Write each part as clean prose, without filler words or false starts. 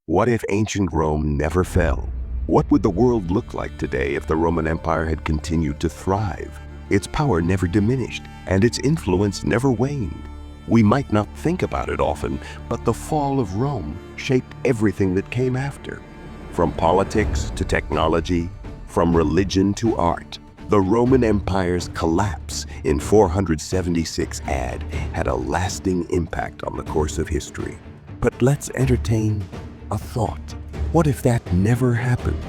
What if ancient Rome never fell? What would the world look like today if the Roman Empire had continued to thrive? Its power never diminished, and its influence never waned. We might not think about it often, but the fall of Rome shaped everything that came after. From politics to technology, from religion to art, the Roman Empire's collapse in 476 AD had a lasting impact on the course of history. But let's entertain a thought. What if that never happened?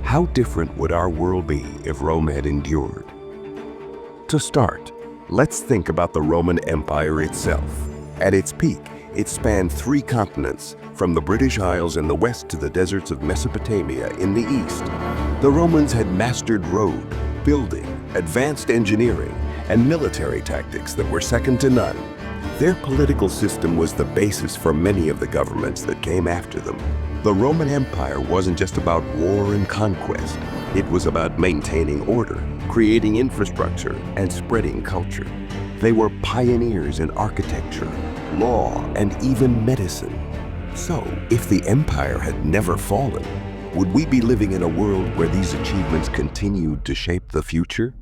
How different would our world be if Rome had endured? To start, let's think about the Roman Empire itself. At its peak, it spanned 3 continents, from the British Isles in the west to the deserts of Mesopotamia in the east. The Romans had mastered road, building, advanced engineering, and military tactics that were second to none. Their political system was the basis for many of the governments that came after them. The Roman Empire wasn't just about war and conquest. It was about maintaining order, creating infrastructure, and spreading culture. They were pioneers in architecture, law, and even medicine. So, if the empire had never fallen, would we be living in a world where these achievements continued to shape the future?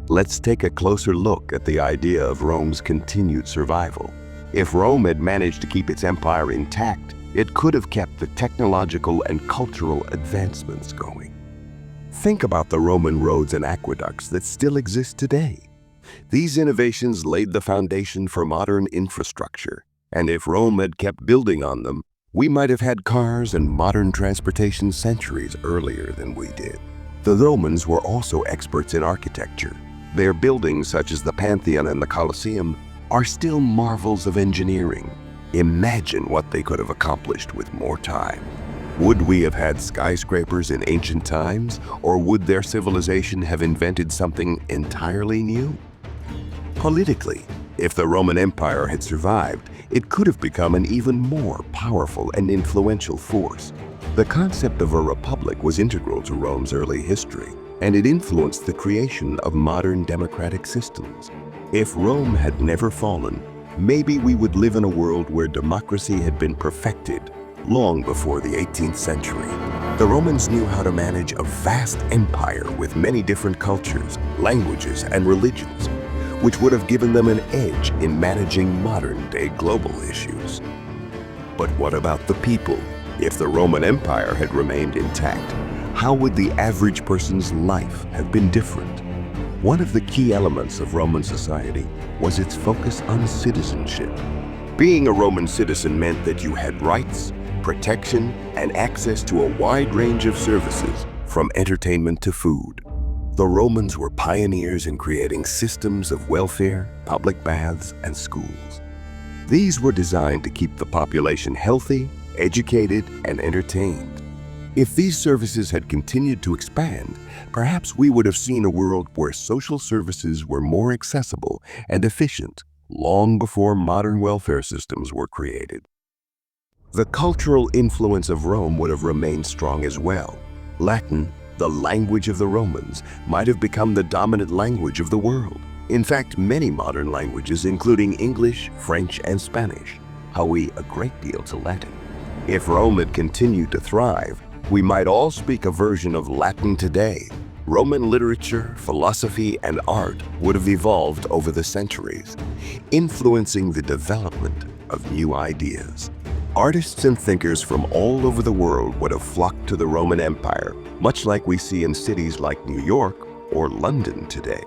Let's take a closer look at the idea of Rome's continued survival. If Rome had managed to keep its empire intact, it could have kept the technological and cultural advancements going. Think about the Roman roads and aqueducts that still exist today. These innovations laid the foundation for modern infrastructure, and if Rome had kept building on them, we might have had cars and modern transportation centuries earlier than we did. The Romans were also experts in architecture. Their buildings, such as the Pantheon and the Colosseum, are still marvels of engineering. Imagine what they could have accomplished with more time. Would we have had skyscrapers in ancient times, or would their civilization have invented something entirely new? Politically, if the Roman Empire had survived, it could have become an even more powerful and influential force. The concept of a republic was integral to Rome's early history, and it influenced the creation of modern democratic systems. If Rome had never fallen, maybe we would live in a world where democracy had been perfected long before the 18th century. The Romans knew how to manage a vast empire with many different cultures, languages, and religions, which would have given them an edge in managing modern-day global issues. But what about the people? If the Roman Empire had remained intact, how would the average person's life have been different? One of the key elements of Roman society was its focus on citizenship. Being a Roman citizen meant that you had rights, protection, and access to a wide range of services, from entertainment to food. The Romans were pioneers in creating systems of welfare, public baths, and schools. These were designed to keep the population healthy, educated, and entertained. If these services had continued to expand, perhaps we would have seen a world where social services were more accessible and efficient long before modern welfare systems were created. The cultural influence of Rome would have remained strong as well. Latin, the language of the Romans, might have become the dominant language of the world. In fact, many modern languages, including English, French, and Spanish, owe a great deal to Latin. If Rome had continued to thrive, we might all speak a version of Latin today. Roman literature, philosophy, and art would have evolved over the centuries, influencing the development of new ideas. Artists and thinkers from all over the world would have flocked to the Roman Empire, much like we see in cities like New York or London today.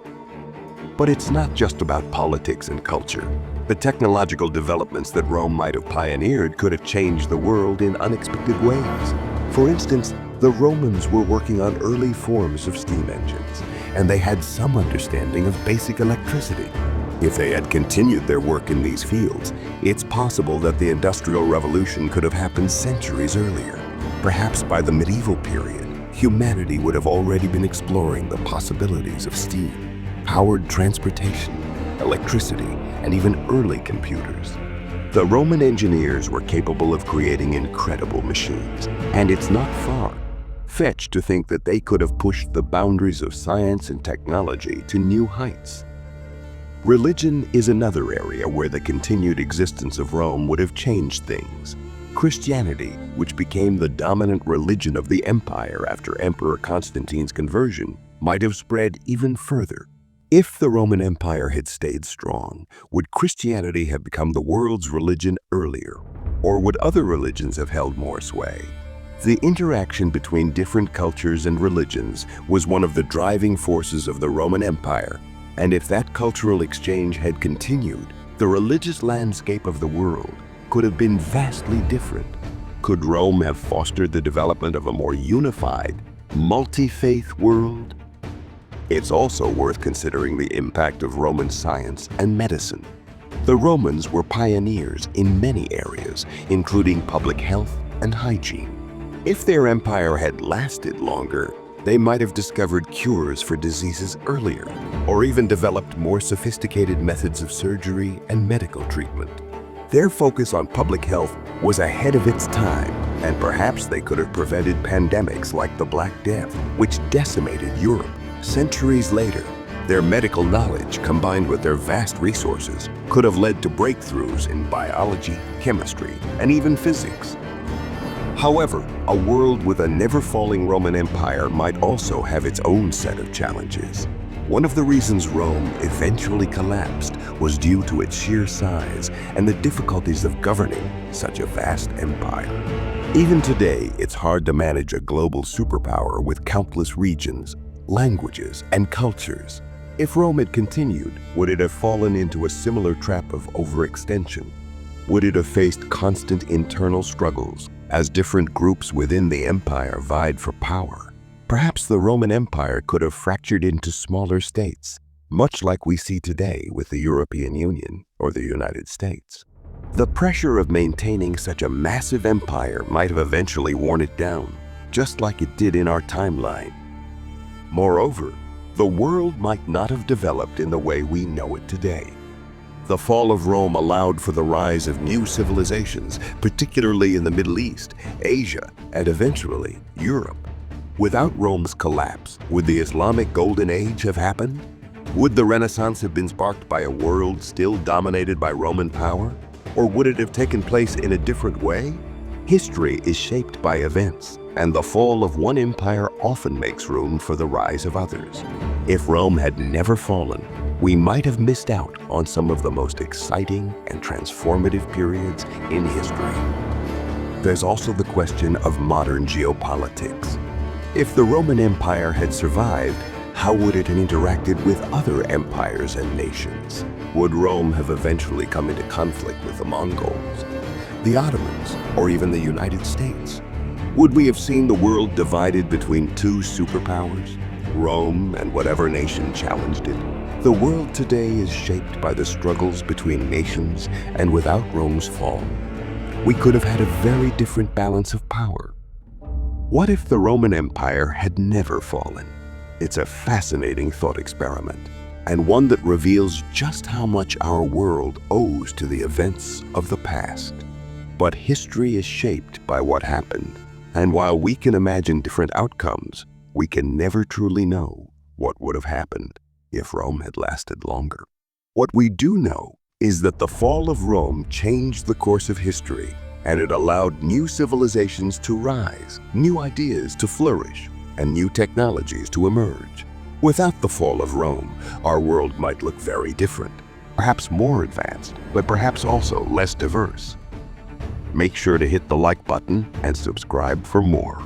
But it's not just about politics and culture. The technological developments that Rome might have pioneered could have changed the world in unexpected ways. For instance, the Romans were working on early forms of steam engines, and they had some understanding of basic electricity. If they had continued their work in these fields, it's possible that the Industrial Revolution could have happened centuries earlier. Perhaps by the medieval period, humanity would have already been exploring the possibilities of steam, powered transportation, electricity, and even early computers. The Roman engineers were capable of creating incredible machines, and it's not far-fetched to think that they could have pushed the boundaries of science and technology to new heights. Religion is another area where the continued existence of Rome would have changed things. Christianity, which became the dominant religion of the empire after Emperor Constantine's conversion, might have spread even further. If the Roman Empire had stayed strong, would Christianity have become the world's religion earlier? Or would other religions have held more sway? The interaction between different cultures and religions was one of the driving forces of the Roman Empire, and if that cultural exchange had continued, the religious landscape of the world could have been vastly different. Could Rome have fostered the development of a more unified, multi-faith world? It's also worth considering the impact of Roman science and medicine. The Romans were pioneers in many areas, including public health and hygiene. If their empire had lasted longer, they might have discovered cures for diseases earlier, or even developed more sophisticated methods of surgery and medical treatment. Their focus on public health was ahead of its time, and perhaps they could have prevented pandemics like the Black Death, which decimated Europe. Centuries later, their medical knowledge, combined with their vast resources, could have led to breakthroughs in biology, chemistry, and even physics. However, a world with a never-falling Roman Empire might also have its own set of challenges. One of the reasons Rome eventually collapsed was due to its sheer size and the difficulties of governing such a vast empire. Even today, it's hard to manage a global superpower with countless regions, languages, and cultures. If Rome had continued, would it have fallen into a similar trap of overextension? Would it have faced constant internal struggles as different groups within the empire vied for power? Perhaps the Roman Empire could have fractured into smaller states, much like we see today with the European Union or the United States. The pressure of maintaining such a massive empire might have eventually worn it down, just like it did in our timeline. Moreover, the world might not have developed in the way we know it today. The fall of Rome allowed for the rise of new civilizations, particularly in the Middle East, Asia, and eventually Europe. Without Rome's collapse, would the Islamic Golden Age have happened? Would the Renaissance have been sparked by a world still dominated by Roman power? Or would it have taken place in a different way? History is shaped by events, and the fall of one empire often makes room for the rise of others. If Rome had never fallen, we might have missed out on some of the most exciting and transformative periods in history. There's also the question of modern geopolitics. If the Roman Empire had survived, how would it have interacted with other empires and nations? Would Rome have eventually come into conflict with the Mongols, the Ottomans, or even the United States? Would we have seen the world divided between two superpowers, Rome and whatever nation challenged it? The world today is shaped by the struggles between nations, and without Rome's fall, we could have had a very different balance of power. What if the Roman Empire had never fallen? It's a fascinating thought experiment, and one that reveals just how much our world owes to the events of the past. But history is shaped by what happened, and while we can imagine different outcomes, we can never truly know what would have happened if Rome had lasted longer. What we do know is that the fall of Rome changed the course of history, and it allowed new civilizations to rise, new ideas to flourish, and new technologies to emerge. Without the fall of Rome, our world might look very different, perhaps more advanced, but perhaps also less diverse. Make sure to hit the like button and subscribe for more.